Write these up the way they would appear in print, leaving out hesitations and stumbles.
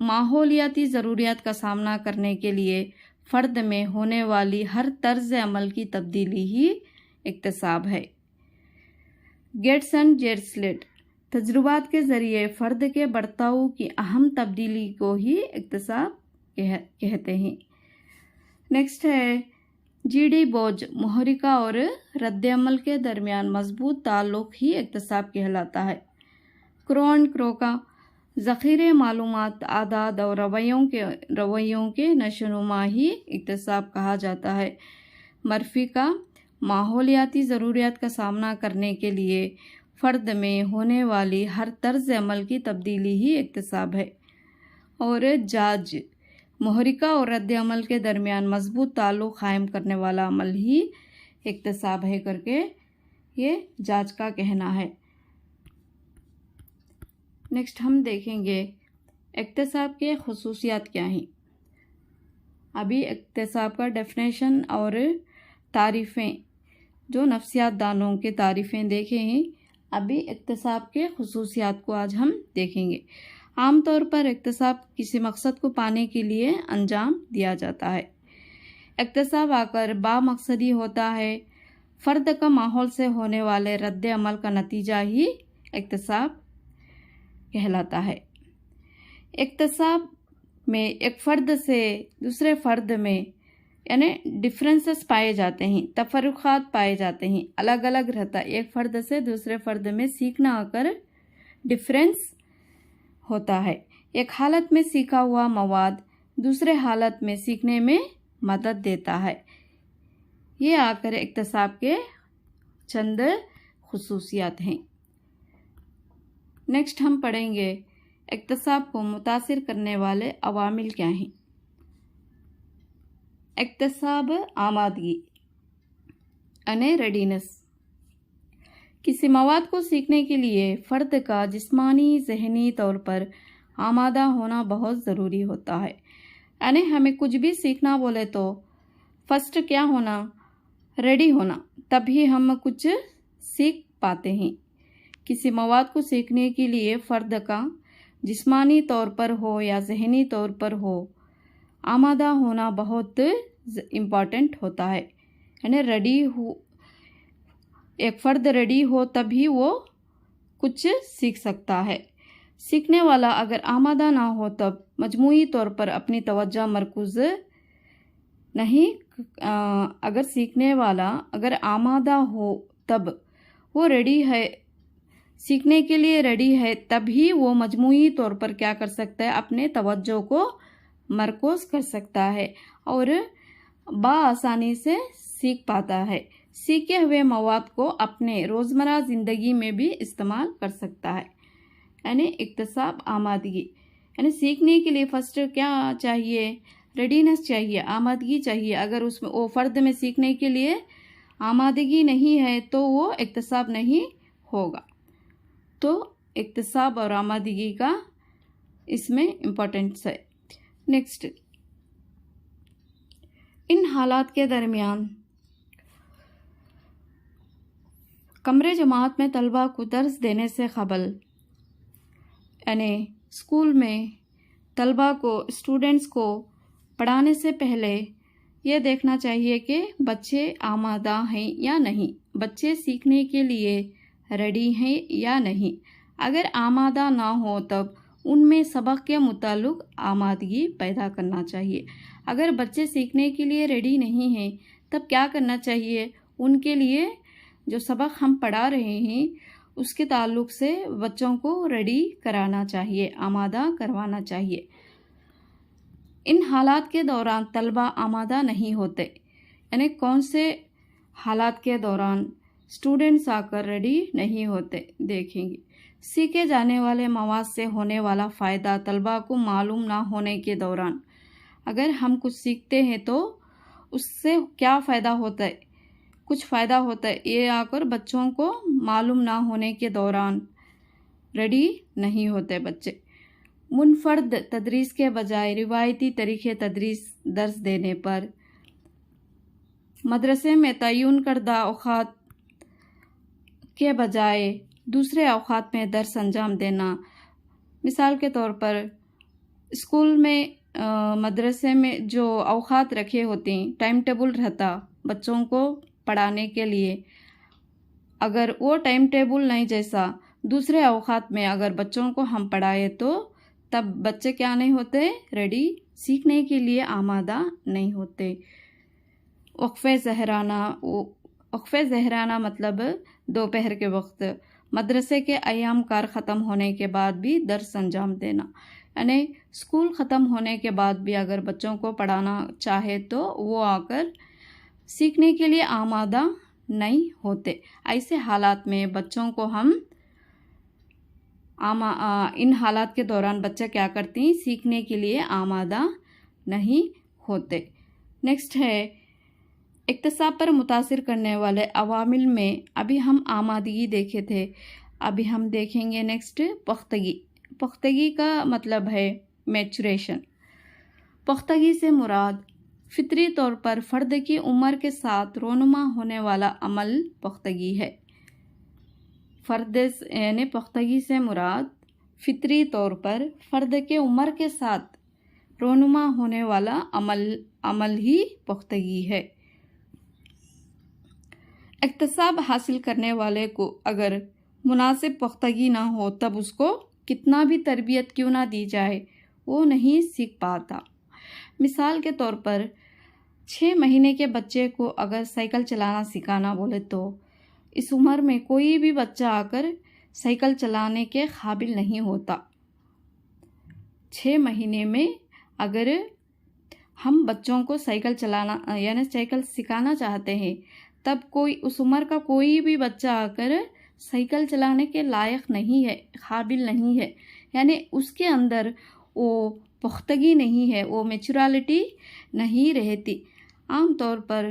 ماحولیاتی ضروریات کا سامنا کرنے کے لیے فرد میں ہونے والی ہر طرز عمل کی تبدیلی ہی اکتساب ہے۔ گیٹس اینڈ جیرسلٹ تجربات کے ذریعے فرد کے برتاؤ کی اہم تبدیلی کو ہی اکتساب کہتے ہیں۔ نیکسٹ ہے جی ڈی بوج، محرکہ اور رد عمل کے درمیان مضبوط تعلق ہی اکتساب کہلاتا ہے۔ کرو اینڈ کرو کا ذخیرے معلومات، عادات اور رویوں کے نشوونما ہی اکتساب کہا جاتا ہے۔ مرفی کا ماحولیاتی ضروریات کا سامنا کرنے کے لیے فرد میں ہونے والی ہر طرز عمل کی تبدیلی ہی اکتساب ہے۔ اور جاج، محرکہ اور رد عمل کے درمیان مضبوط تعلق قائم کرنے والا عمل ہی اکتساب ہے کر کے یہ جاج کا کہنا ہے۔ نیکسٹ ہم دیکھیں گے اکتساب کے خصوصیات کیا ہیں۔ ابھی اکتساب کا ڈیفینیشن اور تعریفیں جو نفسیات دانوں کے تعریفیں دیکھے ہیں، ابھی اکتساب کے خصوصیات کو آج ہم دیکھیں گے۔ عام طور پر اکتساب کسی مقصد کو پانے کے لیے انجام دیا جاتا ہے۔ اکتساب آ کر بامقصدی ہوتا ہے۔ فرد کا ماحول سے ہونے والے رد عمل کا نتیجہ ہی اکتساب کہلاتا ہے۔ اکتساب میں ایک فرد سے دوسرے فرد میں یعنی ڈفرینسز پائے جاتے ہیں، تفرقات پائے جاتے ہیں، الگ الگ رہتا ہے۔ ایک فرد سے دوسرے فرد میں سیکھنا آ کر ڈفرینس ہوتا ہے۔ ایک حالت میں سیکھا ہوا مواد دوسرے حالت میں سیکھنے میں مدد دیتا ہے۔ یہ آ کر اکتساب کے چند خصوصیات ہیں۔ نیکسٹ ہم پڑھیں گے اکتساب کو متاثر کرنے والے عوامل کیا ہیں۔ اکتساب آمادگی یعنی ریڈینس، کسی مواد کو سیکھنے کے لیے فرد کا جسمانی ذہنی طور پر آمادہ ہونا بہت ضروری ہوتا ہے۔ یعنی ہمیں کچھ بھی سیکھنا بولے تو فرسٹ کیا ہونا، ریڈی ہونا، تبھی ہم کچھ سیکھ پاتے ہیں۔ کسی مواد کو سیکھنے کے لیے فرد کا جسمانی طور پر ہو یا ذہنی طور پر ہو آمادہ ہونا بہت امپورٹنٹ ہوتا ہے۔ یعنی ایک فرد ریڈی ہو تبھی وہ کچھ سیکھ سکتا ہے۔ سیکھنے والا اگر آمادہ نہ ہو تب مجموعی طور پر اپنی توجہ مرکوز نہیں، اگر سیکھنے والا اگر آمادہ ہو تب وہ ریڈی ہے، سیکھنے کے لیے ریڈی ہے، تبھی وہ مجموعی طور پر کیا کر سکتا ہے، اپنے توجہ کو مرکوز کر سکتا ہے اور بآسانی سے سیکھ پاتا ہے۔ سیکھے ہوئے مواد کو اپنے روزمرہ زندگی میں بھی استعمال کر سکتا ہے۔ یعنی اکتساب آمادگی، یعنی سیکھنے کے لیے فرسٹ کیا چاہیے، ریڈینس چاہیے، آمادگی چاہیے۔ اگر اس میں وہ فرد میں سیکھنے کے لیے آمادگی نہیں ہے تو وہ اکتساب نہیں ہوگا۔ تو اکتساب اور آمادگی کا اس میں امپورٹنس ہے۔ نیکسٹ، ان حالات کے درمیان کمرے جماعت میں طلباء کو درس دینے سے قبل یعنی اسکول میں طلباء کو اسٹوڈنٹس کو پڑھانے سے پہلے یہ دیکھنا چاہیے کہ بچے آمادہ ہیں یا نہیں، بچے سیکھنے کے لیے ریڈی ہیں یا نہیں۔ اگر آمادہ نہ ہو تب ان میں سبق کے متعلق آمادگی پیدا کرنا چاہیے۔ اگر بچے سیکھنے کے لیے ریڈی نہیں ہیں تب کیا کرنا چاہیے، ان کے لیے جو سبق ہم پڑھا رہے ہیں اس کے تعلق سے بچوں کو ریڈی کرانا چاہیے، آمادہ کروانا چاہیے۔ ان حالات کے دوران طلباء آمادہ نہیں ہوتے، یعنی کون سے حالات کے دوران اسٹوڈنٹس آ کر ریڈی نہیں ہوتے دیکھیں گے۔ سیکھے جانے والے مواد سے ہونے والا فائدہ طلباء کو معلوم نہ ہونے کے دوران، اگر ہم کچھ سیکھتے ہیں تو اس سے کیا فائدہ ہوتا ہے، کچھ فائدہ ہوتا ہے، یہ آ کر بچوں کو معلوم نہ ہونے کے دوران ریڈی نہیں ہوتے بچے۔ منفرد تدریس کے بجائے روایتی طریقے تدریس درس دینے پر مدرسے میں تعین کردہ اوقات کے بجائے دوسرے اوقات میں درس انجام دینا، مثال کے طور پر اسکول میں مدرسے میں جو اوقات رکھے ہوتے ہیں، ٹائم ٹیبل رہتا بچوں کو پڑھانے کے لیے، اگر وہ ٹائم ٹیبل نہیں جیسا دوسرے اوقات میں اگر بچوں کو ہم پڑھائے تو تب بچے کیا نہیں ہوتے، ریڈی، سیکھنے کے لیے آمادہ نہیں ہوتے۔ وقفہ ظہرانہ مطلب دوپہر کے وقت مدرسے کے ایام کار ختم ہونے کے بعد بھی درس انجام دینا، یعنی اسکول ختم ہونے کے بعد بھی اگر بچوں کو پڑھانا چاہے تو وہ آ کر سیکھنے کے لیے آمادہ نہیں ہوتے۔ ایسے حالات میں بچوں کو ہم ان حالات کے دوران بچہ کیا کرتے ہیں، سیکھنے کے لیے آمادہ نہیں ہوتے۔ نیکسٹ ہے اقتصاب پر متاثر کرنے والے عوامل میں ابھی ہم آمادگی دیکھے تھے، ابھی ہم دیکھیں گے نیکسٹ پختگی۔ پختگی کا مطلب ہے میچوریشن۔ پختگی سے مراد فطری طور پر فرد کی عمر کے ساتھ رونما ہونے والا عمل پختگی ہے۔ یعنی پختگی سے مراد فطری طور پر فرد کے عمر کے ساتھ رونما ہونے والا عمل ہی پختگی ہے۔ اقتصاب حاصل کرنے والے کو اگر مناسب پختگی نہ ہو تب اس کو کتنا بھی تربیت کیوں نہ دی جائے وہ نہیں سیکھ پاتا۔ مثال کے طور پر 6 مہینے کے بچے کو اگر سائیکل چلانا سکھانا بولے تو اس عمر میں کوئی بھی بچہ آ کر سائیکل چلانے کے قابل نہیں ہوتا۔ 6 مہینے میں اگر ہم بچوں کو سائیکل چلانا یعنی سائیکل سکھانا چاہتے ہیں تب اس عمر کا کوئی بھی بچہ آ کر سائیکل چلانے کے لائق نہیں ہے، قابل نہیں ہے، یعنی اس کے اندر وہ پختگی نہیں ہے، وہ میچورالٹی نہیں رہتی۔ عام طور پر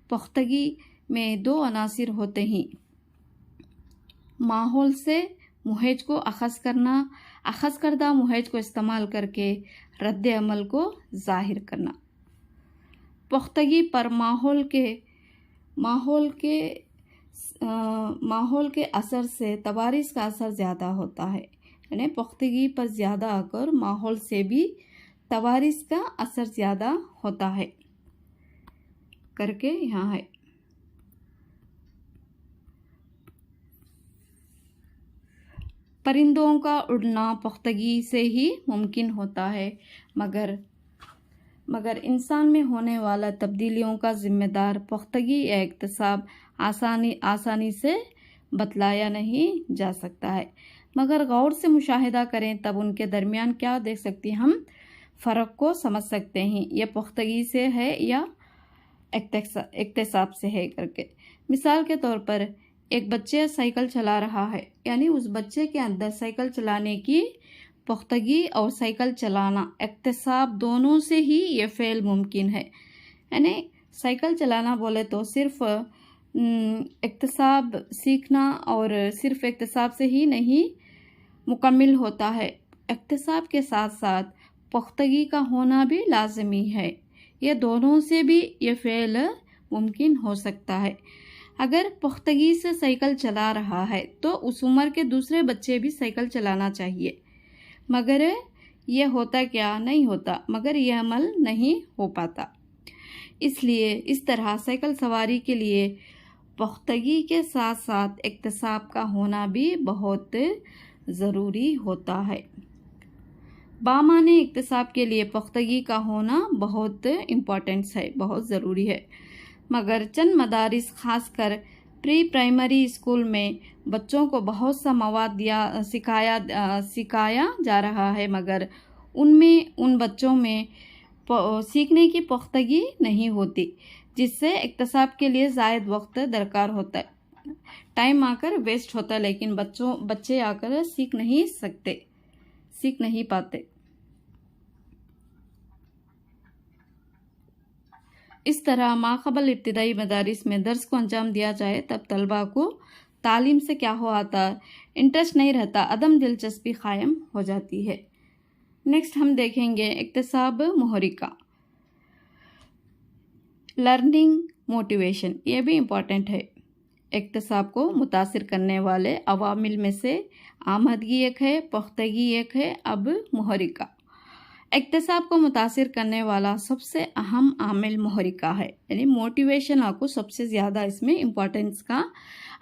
پختگی میں 2 عناصر ہوتے ہیں، ماحول سے محیط کو اخذ کرنا، اخذ کردہ محیط کو استعمال کر کے رد عمل کو ظاہر کرنا۔ پختگی پر ماحول کے اثر سے تواریث کا اثر زیادہ ہوتا ہے، یعنی پختگی پر زیادہ آ کر ماحول سے بھی تواریث کا اثر زیادہ ہوتا ہے کر کے یہاں ہے۔ پرندوں کا اڑنا پختگی سے ہی ممکن ہوتا ہے، مگر انسان میں ہونے والا تبدیلیوں کا ذمہ دار پختگی یا اقتصاب آسانی سے بتلایا نہیں جا سکتا ہے، مگر غور سے مشاہدہ کریں تب ان کے درمیان کیا دیکھ سکتے ہیں، ہم فرق کو سمجھ سکتے ہیں، یہ پختگی سے ہے یا اقتصاب سے ہے کر کے۔ مثال کے طور پر ایک بچہ سائیکل چلا رہا ہے، یعنی اس بچے کے اندر سائیکل چلانے کی پختگی اور سائیکل چلانا اقتصاب دونوں سے ہی یہ فعل ممکن ہے، یعنی سائیکل چلانا بولے تو صرف اقتصاب سیکھنا اور صرف اقتصاب سے ہی نہیں مکمل ہوتا ہے، اقتصاب کے ساتھ ساتھ پختگی کا ہونا بھی لازمی ہے، یہ دونوں سے بھی یہ فعل ممکن ہو سکتا ہے۔ اگر پختگی سے سائیکل چلا رہا ہے تو اس عمر کے دوسرے بچے بھی سائیکل چلانا چاہیے، مگر یہ ہوتا کیا نہیں ہوتا، مگر یہ عمل نہیں ہو پاتا۔ اس لیے اس طرح سائیکل سواری کے لیے پختگی کے ساتھ ساتھ اقتصاب کا ہونا بھی بہت ضروری ہوتا ہے۔ بامعنی اقتصاب کے لیے پختگی کا ہونا بہت امپورٹنٹ ہے، بہت ضروری ہے، مگر چند مدارس خاص کر پری پرائمری اسکول میں بچوں کو بہت سا مواد سکھایا جا رہا ہے، مگر ان بچوں میں سیکھنے کی پختگی نہیں ہوتی، جس سے اقتصاب کے لیے زائد وقت درکار ہوتا ہے، ٹائم آ کر ویسٹ ہوتا ہے، لیکن بچے آ کر سیکھ نہیں پاتے۔ اس طرح ماقبل ابتدائی مدارس میں درس کو انجام دیا جائے تب طلباء کو تعلیم سے کیا ہو آتا، انٹرسٹ نہیں رہتا، عدم دلچسپی قائم ہو جاتی ہے۔ نیکسٹ ہم دیکھیں گے اقتصاب محرکہ، لرننگ موٹیویشن، یہ بھی امپورٹنٹ ہے۔ اقتصاب کو متاثر کرنے والے عوامل میں سے آمدگی ایک ہے، پختگی ایک ہے، اب محرکہ۔ اقتصاب کو متاثر کرنے والا سب سے اہم عامل محرکہ ہے، یعنی موٹیویشن آپ کو سب سے زیادہ اس میں امپورٹنس کا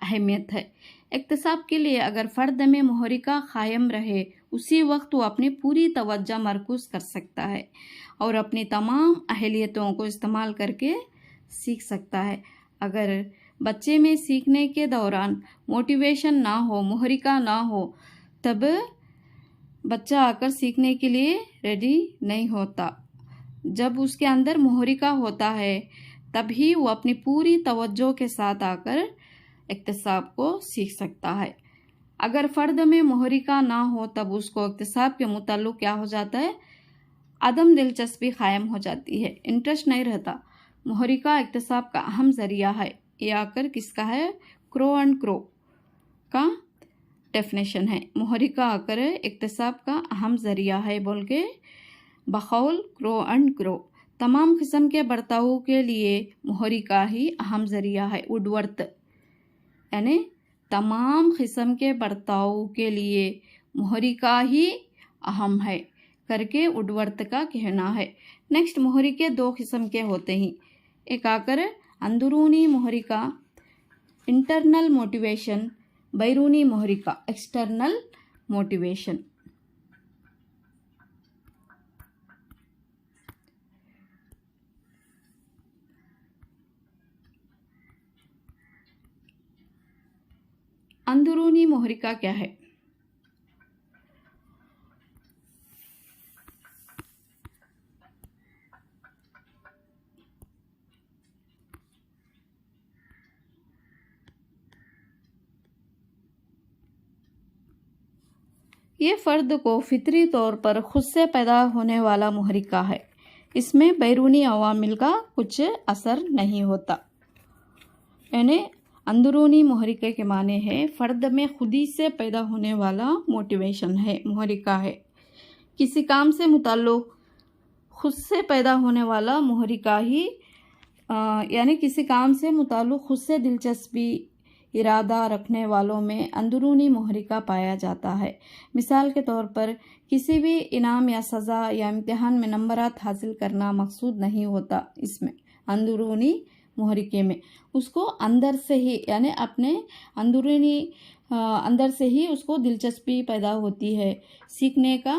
اہمیت ہے۔ اقتصاب کے لیے اگر فرد میں محرکہ قائم رہے اسی وقت وہ اپنی پوری توجہ مرکوز کر سکتا ہے اور اپنی تمام اہلیتوں کو استعمال کر کے سیکھ سکتا ہے۔ اگر بچے میں سیکھنے کے دوران موٹیویشن نہ ہو، محرکہ نہ ہو، تب بچہ آ کر سیکھنے کے لیے ریڈی نہیں ہوتا۔ جب اس کے اندر محرکہ ہوتا ہے تب ہی وہ اپنی پوری توجہ کے ساتھ آ کر اقتصاب کو سیکھ سکتا ہے۔ اگر فرد میں محرکہ نہ ہو تب اس کو اقتصاب کے متعلق کیا ہو جاتا ہے؟ عدم دلچسپی قائم ہو جاتی ہے، انٹرسٹ نہیں رہتا۔ محرکہ اقتصاب کا اہم ذریعہ ہے۔ یہ آ کر کس کا ہے؟ کرو اینڈ کرو کا ڈیفینیشن ہے۔ محرکہ آ کر اقتصاب کا اہم ذریعہ ہے بول کے بقول کرو اینڈ کرو۔ تمام قسم کے برتاؤ کے لیے محرکہ ہی اہم ذریعہ ہے۔ وڈورتھ یعنی تمام قسم کے برتاؤ کے لیے محرکہ ہی اہم ہے کر کے وڈورتھ کا کہنا ہے۔ نیکسٹ، محرکے دو قسم کے ہوتے ہیں۔ ایک آ کر اندرونی محرکہ انٹرنل موٹیویشن، بیرونی محرکہ ایکسٹرنل موٹیویشن۔ اندرونی محرکہ کیا ہے؟ یہ فرد کو فطری طور پر خود سے پیدا ہونے والا محرکہ ہے۔ اس میں بیرونی عوامل کا کچھ اثر نہیں ہوتا۔ یعنی اندرونی محرکے کے معنی ہے فرد میں خودی سے پیدا ہونے والا موٹیویشن ہے، محرکہ ہے۔ کسی کام سے متعلق خود سے پیدا ہونے والا محرکہ ہی یعنی کسی کام سے متعلق خود سے دلچسپی ارادہ رکھنے والوں میں اندرونی محرکہ پایا جاتا ہے۔ مثال کے طور پر کسی بھی انعام یا سزا یا امتحان میں نمبرات حاصل کرنا مقصود نہیں ہوتا۔ اس میں اندرونی محرکے میں اس کو اندر سے ہی یعنی اپنے اندر سے ہی اس کو دلچسپی پیدا ہوتی ہے، سیکھنے کا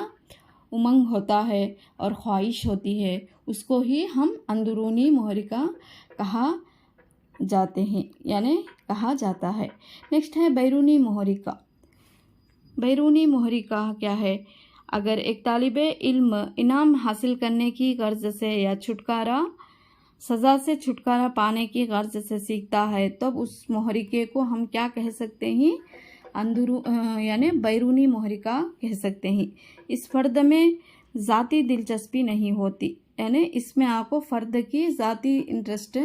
امنگ ہوتا ہے اور خواہش ہوتی ہے، اس کو ہی ہم اندرونی محرکہ کہا جاتا ہے۔ نیکسٹ ہے بیرونی محرکہ۔ بیرونی محرکہ کیا ہے؟ اگر ایک طالب علم انعام حاصل کرنے کی غرض سے یا سزا سے چھٹکارا پانے کی غرض سے سیکھتا ہے تب اس محرکے کو ہم کیا کہہ سکتے ہیں؟ یعنی بیرونی محرکہ کہہ سکتے ہیں۔ اس فرد میں ذاتی دلچسپی نہیں ہوتی، یعنی اس میں آپ کو فرد کی ذاتی انٹرسٹ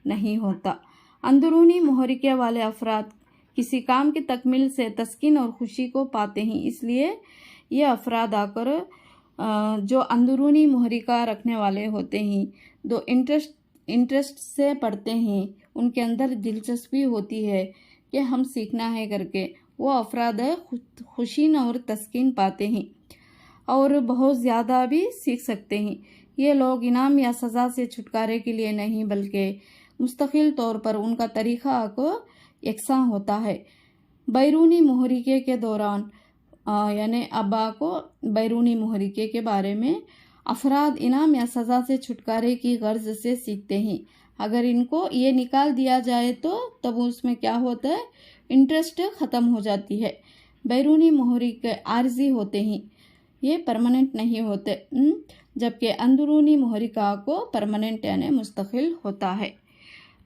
نہیں ہوتا۔ اندرونی محرکے والے افراد کسی کام کی تکمیل سے تسکین اور خوشی کو پاتے ہیں، اس لیے یہ افراد آ کر جو اندرونی محرکہ رکھنے والے ہوتے ہیں، جو انٹرسٹ سے پڑھتے ہیں، ان کے اندر دلچسپی ہوتی ہے کہ ہم سیکھنا ہے کر کے، وہ افراد خوشی اور تسکین پاتے ہیں اور بہت زیادہ بھی سیکھ سکتے ہیں۔ یہ لوگ انعام یا سزا سے چھٹکارے کے لیے نہیں بلکہ مستقل طور پر ان کا طریقہ کو یکساں ہوتا ہے۔ بیرونی محرکے کے دوران یعنی ابا کو بیرونی محرکے کے بارے میں افراد انعام یا سزا سے چھٹکارے کی غرض سے سیکھتے ہیں۔ اگر ان کو یہ نکال دیا جائے تو تب اس میں کیا ہوتا ہے؟ انٹرسٹ ختم ہو جاتی ہے۔ بیرونی محرکے عارضی ہوتے ہیں، یہ پرماننٹ نہیں ہوتے، جبکہ اندرونی محرکہ کو پرماننٹ یعنی مستقل ہوتا ہے۔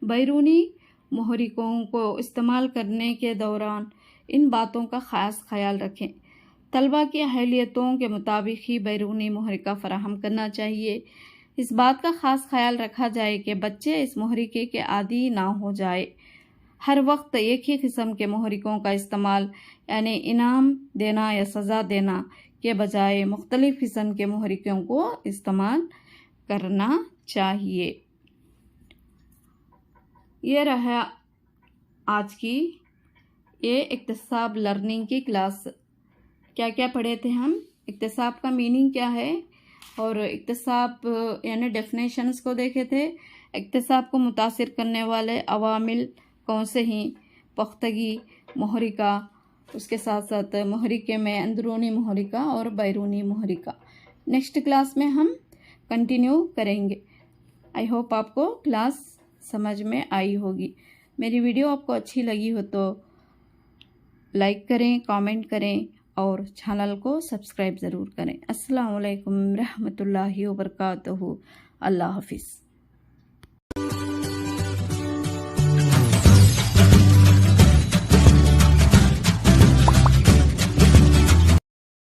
بیرونی محرکوں کو استعمال کرنے کے دوران ان باتوں کا خاص خیال رکھیں۔ طلباء کی اہلیتوں کے مطابق ہی بیرونی محرکہ فراہم کرنا چاہیے۔ اس بات کا خاص خیال رکھا جائے کہ بچے اس محرکے کے عادی نہ ہو جائے۔ ہر وقت ایک ہی قسم کے محرکوں کا استعمال یعنی انعام دینا یا سزا دینا کے بجائے مختلف قسم کے محرکوں کو استعمال کرنا چاہیے۔ یہ رہا آج کی یہ اقتصاب لرننگ کی کلاس۔ کیا کیا پڑھے تھے ہم؟ اقتصاب کا میننگ کیا ہے؟ اور اکتساب یعنی ڈیفینیشنز کو دیکھے تھے. اکتساب کو متاثر کرنے والے عوامل کون سے ہیں؟ پختگی، محرکہ، اس کے ساتھ ساتھ محرکے میں اندرونی محرکہ اور بیرونی محرکہ. نیکسٹ کلاس میں ہم کنٹینیو کریں گے. آئی ہوپ آپ کو کلاس سمجھ میں آئی ہوگی. میری ویڈیو آپ کو اچھی لگی ہو تو لائک کریں، کامنٹ کریں اور چینل کو سبسکرائب ضرور کریں. السلام علیکم رحمۃ اللہ وبرکاتہ. اللہ حافظ.